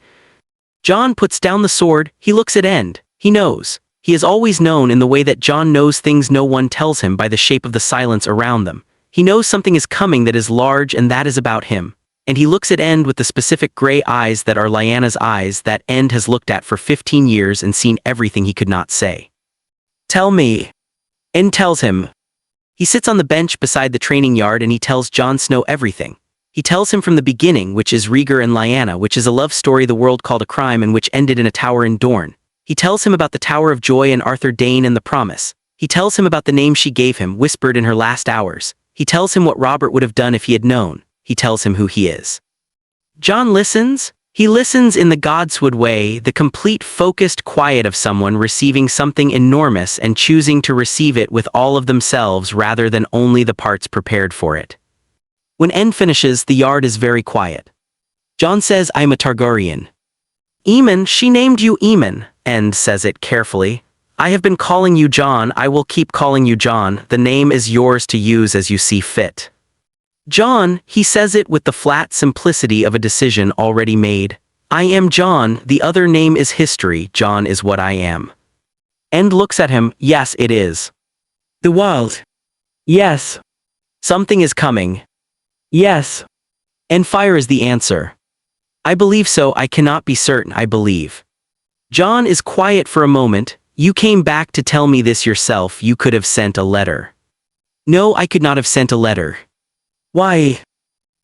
Jon puts down the sword. He looks at End. He knows. He has always known in the way that Jon knows things no one tells him by the shape of the silence around them. He knows something is coming that is large and that is about him. And he looks at End with the specific gray eyes that are Lyanna's eyes that End has looked at for 15 years and seen everything he could not say. Tell me. End tells him. He sits on the bench beside the training yard and he tells Jon Snow everything. He tells him from the beginning, which is Rhaegar and Lyanna, which is a love story the world called a crime and which ended in a tower in Dorne. He tells him about the Tower of Joy and Arthur Dayne and the promise. He tells him about the name she gave him, whispered in her last hours. He tells him what Robert would have done if he had known. He tells him who he is. Jon listens. He listens in the Godswood way, the complete focused quiet of someone receiving something enormous and choosing to receive it with all of themselves rather than only the parts prepared for it. When End finishes, the yard is very quiet. Jon says, I'm a Targaryen. Aemon, she named you Aemon. End says it carefully. I have been calling you Jon. I will keep calling you Jon. The name is yours to use as you see fit. Jon, he says it with the flat simplicity of a decision already made. I am Jon. The other name is history. Jon is what I am. End looks at him. Yes, it is. The world. Yes. Something is coming. Yes. And fire is the answer. I believe so. I cannot be certain. I believe. Jon is quiet for a moment. You came back to tell me this yourself. You could have sent a letter. No, I could not have sent a letter. Why?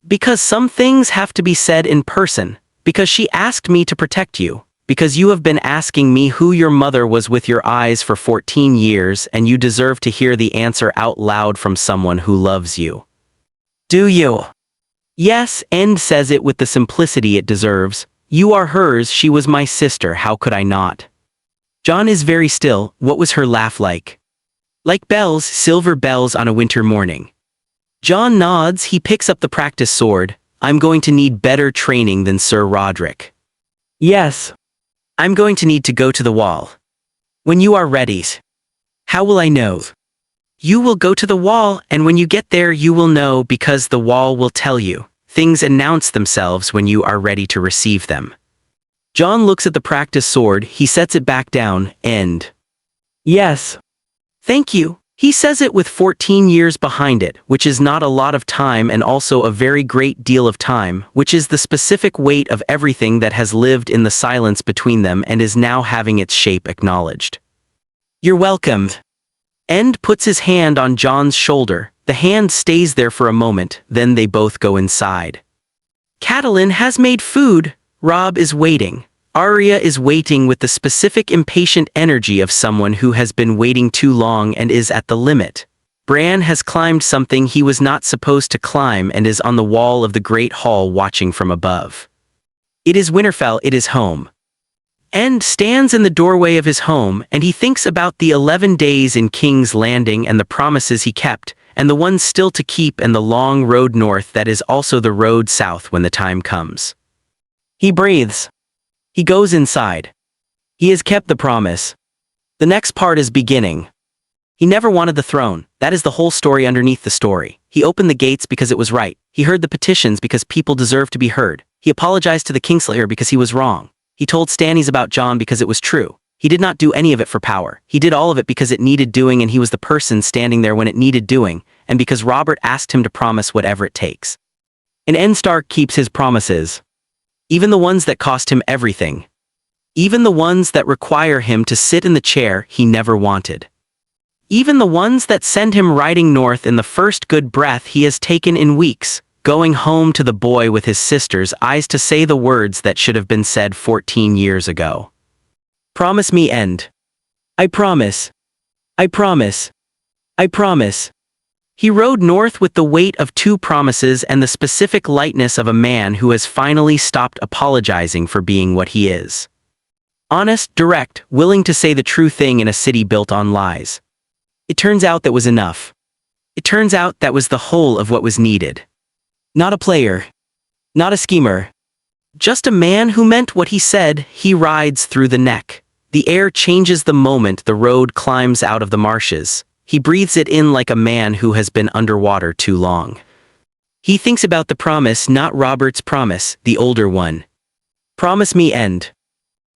Because some things have to be said in person. Because she asked me to protect you. Because you have been asking me who your mother was with your eyes for 14 years and you deserve to hear the answer out loud from someone who loves you. Do you? Yes, End says it with the simplicity it deserves. You are hers. She was my sister. How could I not? Jon is very still. What was her laugh like? Like bells, silver bells on a winter morning. Jon nods. He picks up the practice sword. I'm going to need better training than Sir Roderick. Yes. I'm going to need to go to the wall. When you are ready. How will I know? You will go to the wall, and when you get there you will know because the wall will tell you. Things announce themselves when you are ready to receive them. Jon looks at the practice sword. He sets it back down. End. Yes. Thank you. He says it with 14 years behind it, which is not a lot of time and also a very great deal of time, which is the specific weight of everything that has lived in the silence between them and is now having its shape acknowledged. You're welcome. End puts his hand on Jon's shoulder. The hand stays there for a moment, then they both go inside. Catelyn has made food. Robb is waiting. Arya is waiting with the specific impatient energy of someone who has been waiting too long and is at the limit. Bran has climbed something he was not supposed to climb and is on the wall of the Great Hall watching from above. It is Winterfell. It is home. End stands in the doorway of his home and he thinks about the 11 days in King's Landing and the promises he kept, and the ones still to keep and the long road north that is also the road south when the time comes. He breathes. He goes inside. He has kept the promise. The next part is beginning. He never wanted the throne. That is the whole story underneath the story. He opened the gates because it was right. He heard the petitions because people deserve to be heard. He apologized to the Kingslayer because he was wrong. He told Stannis about Jon because it was true. He did not do any of it for power. He did all of it because it needed doing and he was the person standing there when it needed doing, and because Robert asked him to promise whatever it takes. And Ned Stark keeps his promises. Even the ones that cost him everything. Even the ones that require him to sit in the chair he never wanted. Even the ones that send him riding north in the first good breath he has taken in weeks, going home to the boy with his sister's eyes to say the words that should have been said 14 years ago. Promise me, End. I promise. I promise. I promise. He rode north with the weight of 2 promises and the specific lightness of a man who has finally stopped apologizing for being what he is. Honest, direct, willing to say the true thing in a city built on lies. It turns out that was enough. It turns out that was the whole of what was needed. Not a player. Not a schemer. Just a man who meant what he said. He rides through the neck. The air changes the moment the road climbs out of the marshes. He breathes it in like a man who has been underwater too long. He thinks about the promise, not Robert's promise, the older one. Promise me end.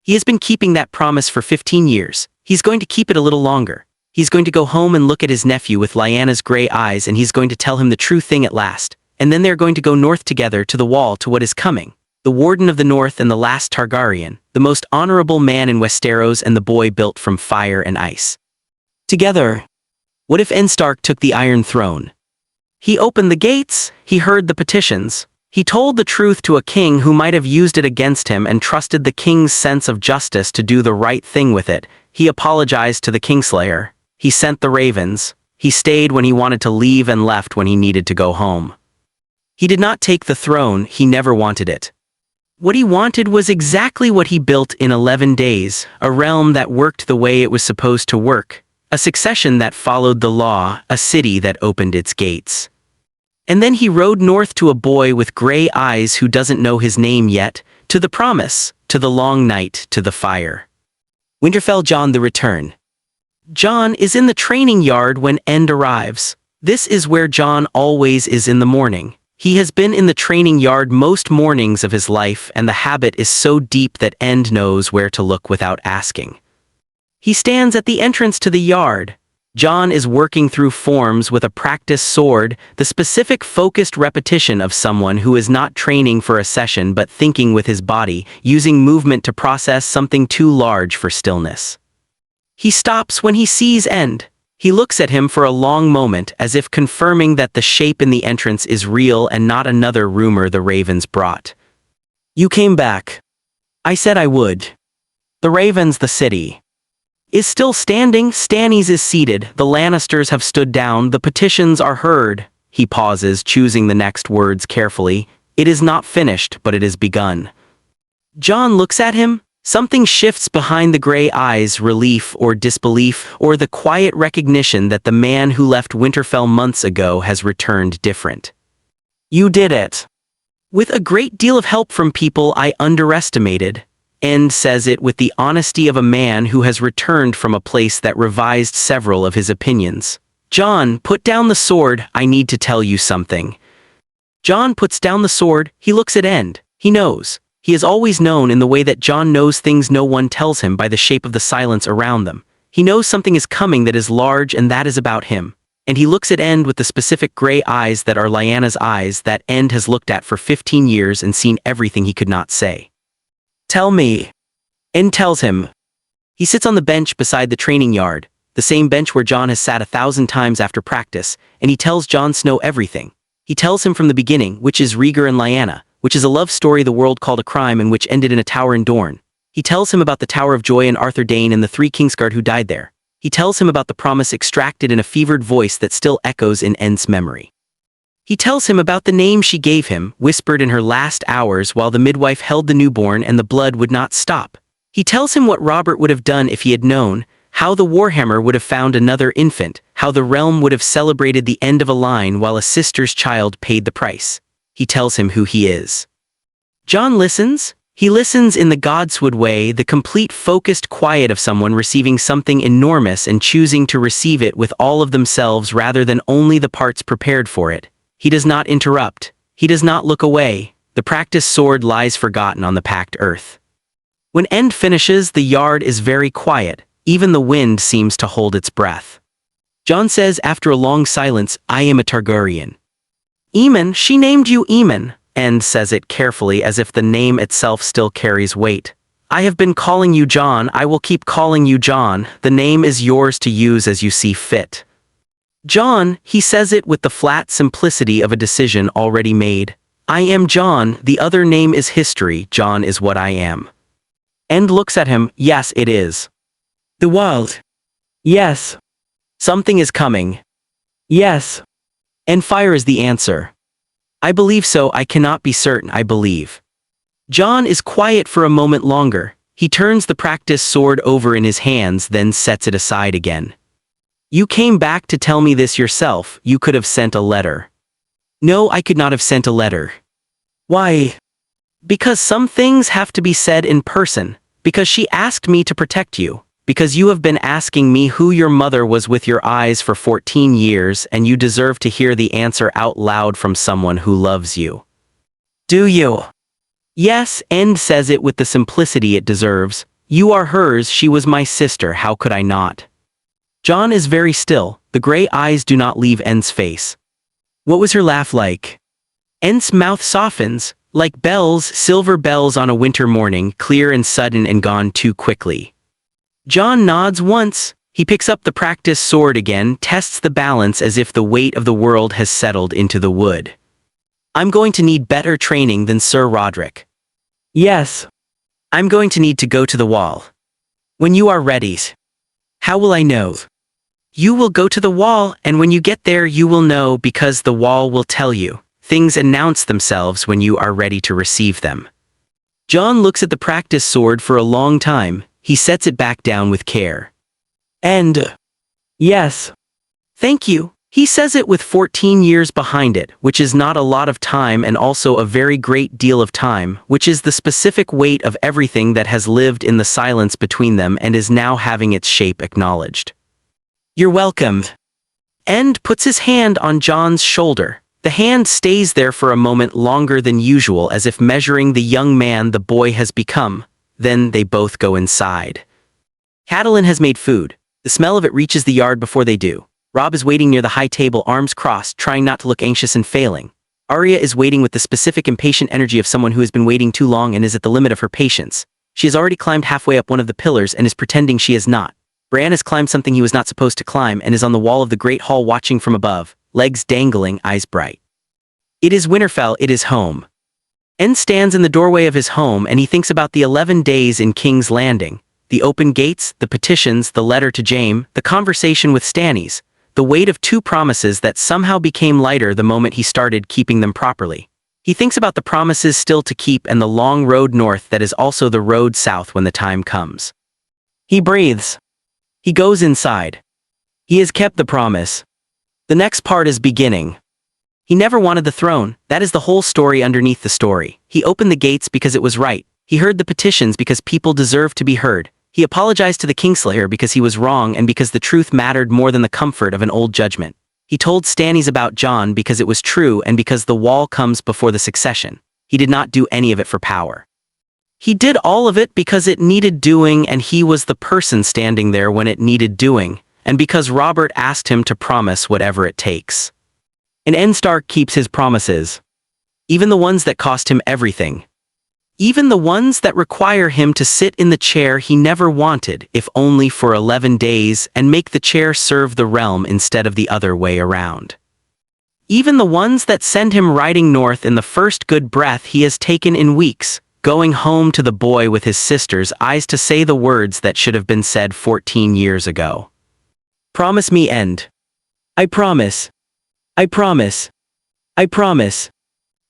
He has been keeping that promise for 15 years. He's going to keep it a little longer. He's going to go home and look at his nephew with Lyanna's gray eyes, and he's going to tell him the true thing at last. And then they're going to go north together to the wall, to what is coming. The Warden of the North and the last Targaryen, the most honorable man in Westeros and the boy built from fire and ice. Together. What if Ned Stark took the Iron Throne? He opened the gates, he heard the petitions. He told the truth to a king who might have used it against him and trusted the king's sense of justice to do the right thing with it. He apologized to the Kingslayer. He sent the ravens. He stayed when he wanted to leave and left when he needed to go home. He did not take the throne, he never wanted it. What he wanted was exactly what he built in 11 days, a realm that worked the way it was supposed to work, a succession that followed the law, a city that opened its gates. And then he rode north to a boy with gray eyes who doesn't know his name yet, to the promise, to the long night, to the fire. Winterfell. Jon the Return. Jon is in the training yard when End arrives. This is where Jon always is in the morning. He has been in the training yard most mornings of his life, and the habit is so deep that End knows where to look without asking. He stands at the entrance to the yard. Jon is working through forms with a practice sword, the specific focused repetition of someone who is not training for a session but thinking with his body, using movement to process something too large for stillness. He stops when he sees End. He looks at him for a long moment, as if confirming that the shape in the entrance is real and not another rumor the ravens brought. You came back. I said I would. The ravens, the city is still standing. Stannis is seated. The Lannisters have stood down. The petitions are heard. He pauses, choosing the next words carefully. It is not finished, but it is begun. Jon looks at him. Something shifts behind the gray eyes, relief or disbelief, or the quiet recognition that the man who left Winterfell months ago has returned different. You did it. With a great deal of help from people I underestimated. End says it with the honesty of a man who has returned from a place that revised several of his opinions. Jon, put down the sword. I need to tell you something. Jon puts down the sword. He looks at End. He knows. He has always known, in the way that Jon knows things no one tells him, by the shape of the silence around them. He knows something is coming that is large, and that is about him. And he looks at End with the specific gray eyes that are Lyanna's eyes that End has looked at for 15 years and seen everything he could not say. Tell me. End tells him. He sits on the bench beside the training yard, the same bench where Jon has sat 1,000 times after practice, and he tells Jon Snow everything. He tells him from the beginning, which is Rhaegar and Lyanna, which is a love story the world called a crime and which ended in a tower in Dorne. He tells him about the Tower of Joy and Arthur Dayne and the 3 Kingsguard who died there. He tells him about the promise extracted in a fevered voice that still echoes in End's memory. He tells him about the name she gave him, whispered in her last hours while the midwife held the newborn and the blood would not stop. He tells him what Robert would have done if he had known, how the Warhammer would have found another infant, how the realm would have celebrated the end of a line while a sister's child paid the price. He tells him who he is. Jon listens. He listens in the Godswood way, the complete focused quiet of someone receiving something enormous and choosing to receive it with all of themselves rather than only the parts prepared for it. He does not interrupt. He does not look away. The practiced sword lies forgotten on the packed earth. When End finishes, the yard is very quiet. Even the wind seems to hold its breath. Jon says after a long silence, I am a Targaryen. Aemon, she named you Aemon. End says it carefully as if the name itself still carries weight. I have been calling you Jon. I will keep calling you Jon. The name is yours to use as you see fit. Jon, he says it with the flat simplicity of a decision already made. I am Jon. The other name is history. Jon is what I am. End looks at him. Yes, it is. The world. Yes. Something is coming. Yes. And fire is the answer. I believe so. I cannot be certain. I believe. Jon is quiet for a moment longer. He turns the practiced sword over in his hands, then sets it aside again. You came back to tell me this yourself. You could have sent a letter. No, I could not have sent a letter. Why? Because some things have to be said in person. Because she asked me to protect you. Because you have been asking me who your mother was with your eyes for 14 years and you deserve to hear the answer out loud from someone who loves you. Do you? Yes, End says it with the simplicity it deserves. You are hers, she was my sister, how could I not? Jon is very still, the gray eyes do not leave End's face. What was her laugh like? End's mouth softens, like bells, silver bells on a winter morning, clear and sudden and gone too quickly. Jon nods once. He picks up the practice sword again, tests the balance as if the weight of the world has settled into the wood. I'm going to need better training than Sir Roderick. Yes. I'm going to need to go to the wall. When you are ready. How will I know? You will go to the wall, and when you get there you will know because the wall will tell you. Things announce themselves when you are ready to receive them. Jon looks at the practice sword for a long time. He sets it back down with care. And, yes. Thank you. He says it with 14 years behind it, which is not a lot of time and also a very great deal of time, which is the specific weight of everything that has lived in the silence between them and is now having its shape acknowledged. You're welcome. End puts his hand on Jon's shoulder. The hand stays there for a moment longer than usual as if measuring the young man the boy has become. Then they both go inside. Catelyn has made food. The smell of it reaches the yard before they do. Robb is waiting near the high table, arms crossed, trying not to look anxious and failing. Arya is waiting with the specific impatient energy of someone who has been waiting too long and is at the limit of her patience. She has already climbed halfway up one of the pillars and is pretending she has not. Bran has climbed something he was not supposed to climb and is on the wall of the great hall watching from above, legs dangling, eyes bright. It is Winterfell, it is home. End stands in the doorway of his home and he thinks about the 11 days in King's Landing, the open gates, the petitions, the letter to Jaime, the conversation with Stannis, the weight of 2 promises that somehow became lighter the moment he started keeping them properly. He thinks about the promises still to keep and the long road north that is also the road south when the time comes. He breathes. He goes inside. He has kept the promise. The next part is beginning. He never wanted the throne, that is the whole story underneath the story. He opened the gates because it was right. He heard the petitions because people deserved to be heard. He apologized to the Kingslayer because he was wrong and because the truth mattered more than the comfort of an old judgment. He told Stannis about Jon because it was true and because the wall comes before the succession. He did not do any of it for power. He did all of it because it needed doing and he was the person standing there when it needed doing, and because Robert asked him to promise whatever it takes. And Ned Stark keeps his promises. Even the ones that cost him everything. Even the ones that require him to sit in the chair he never wanted, if only for 11 days, and make the chair serve the realm instead of the other way around. Even the ones that send him riding north in the first good breath he has taken in weeks, going home to the boy with his sister's eyes to say the words that should have been said 14 years ago. Promise me, End. I promise. I promise. I promise.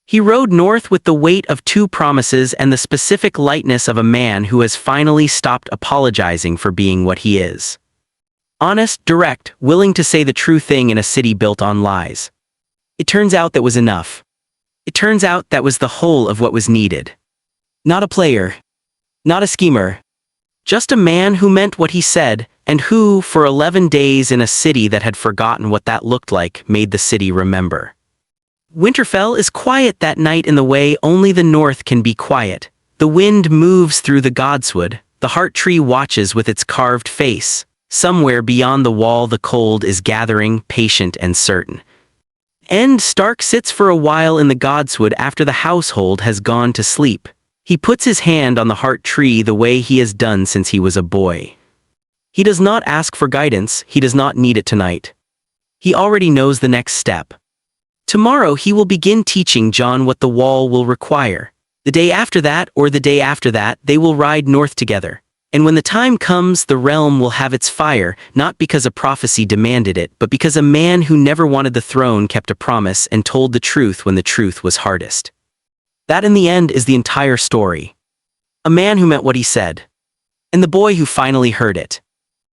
He rode north with the weight of 2 promises and the specific lightness of a man who has finally stopped apologizing for being what he is. Honest, direct, willing to say the true thing in a city built on lies. It turns out that was enough. It turns out that was the whole of what was needed. Not a player. Not a schemer. Just a man who meant what he said, and who, for 11 days in a city that had forgotten what that looked like, made the city remember. Winterfell is quiet that night in the way only the north can be quiet. The wind moves through the godswood, the heart tree watches with its carved face. Somewhere beyond the wall the cold is gathering, patient and certain. Ned Stark sits for a while in the godswood after the household has gone to sleep. He puts his hand on the heart tree the way he has done since he was a boy. He does not ask for guidance, he does not need it tonight. He already knows the next step. Tomorrow he will begin teaching Jon what the wall will require. The day after that, or the day after that, they will ride north together. And when the time comes, the realm will have its fire, not because a prophecy demanded it, but because a man who never wanted the throne kept a promise and told the truth when the truth was hardest. That in the end is the entire story. A man who meant what he said. And the boy who finally heard it.